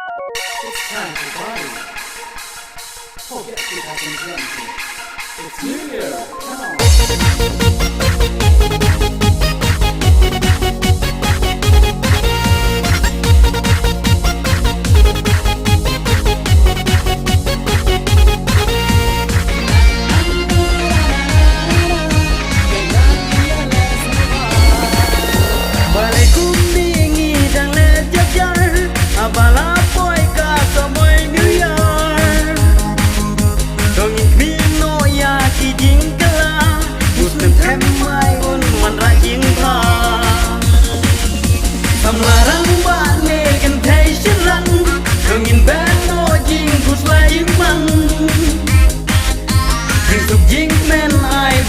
It's time to party. Forget 2020. It's New Year. Come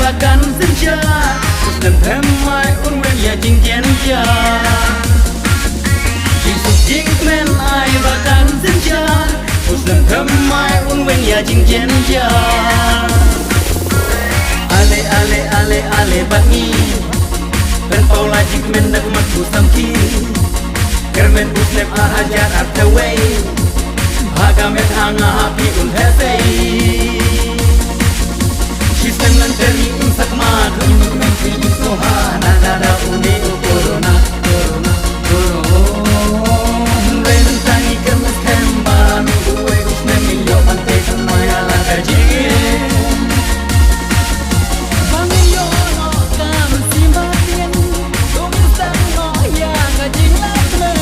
Bahkan senja Muslim hemai unwen ya jing jenja Jisuk jing men ai bahkan senja Muslim hemai unwen ya jing jenja Ale ale ale ale bangi Ben paula jing men dak matu samki Kermen Muslim ahajar artawai Hagamet hanga hapi un hesei Sistem lanteri unsak madu Mungkin soha Nada uni corona Corona Corona Rentangi kemes hemba Uwe usne milyo Mante kamaya lakaji Bangiyo no kam simbatien Tumisang no ya ngajing lakme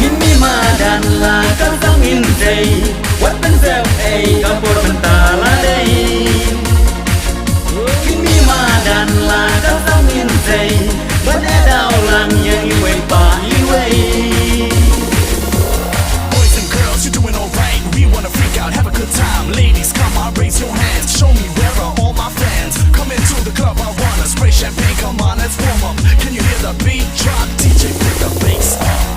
Mimi madan lakar sangin day What been self a kapur mentala day Kini madan la kau sangin say Benda ulang yang iwe pa iwe Boys and girls, you're doing alright. We wanna freak out, have a good time. Ladies, come on, raise your hands. Show me where are all my fans. Come into the club, I wanna spray champagne. Come on, let's warm up. Can you hear the beat drop? DJ, pick the bass up.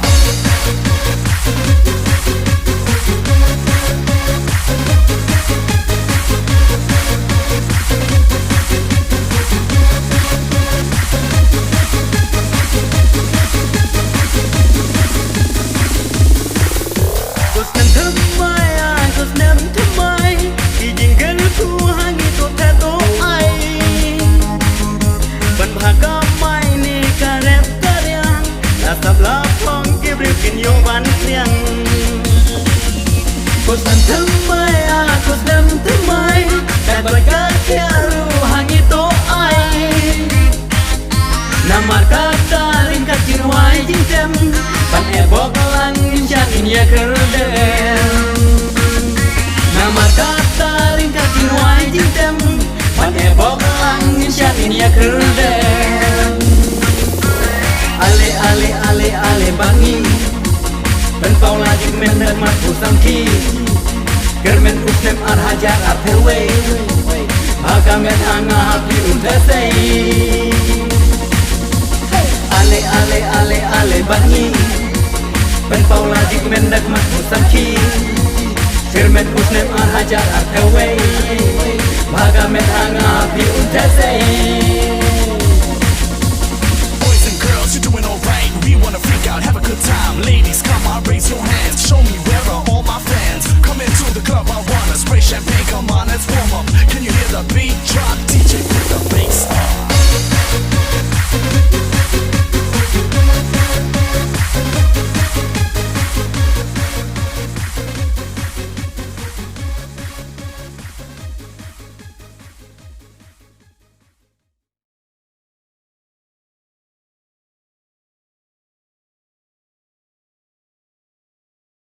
Kosan temai, kosan temai, dan berkata ruhang itu ai. Namar kata ringkat jirwai jintem, pan ebok langin janin ya kerdem. Namar kata ringkat jirwai jintem, pan ebok langin janin ya kerdem. Ale ale ale ale bangi. Ben paula jing men dan matu samki Kermen usnem arhajar arteway Hagamet hanga hapi untesei Ale ale ale ale bangi Ben paula jing men dan matu samki Kermen usnem arhajar arteway Hagamet hanga hapi untesei Boys and girls, you're doing alright. We wanna freak out, have a good time. Ladies, come on, raise your hands. Show me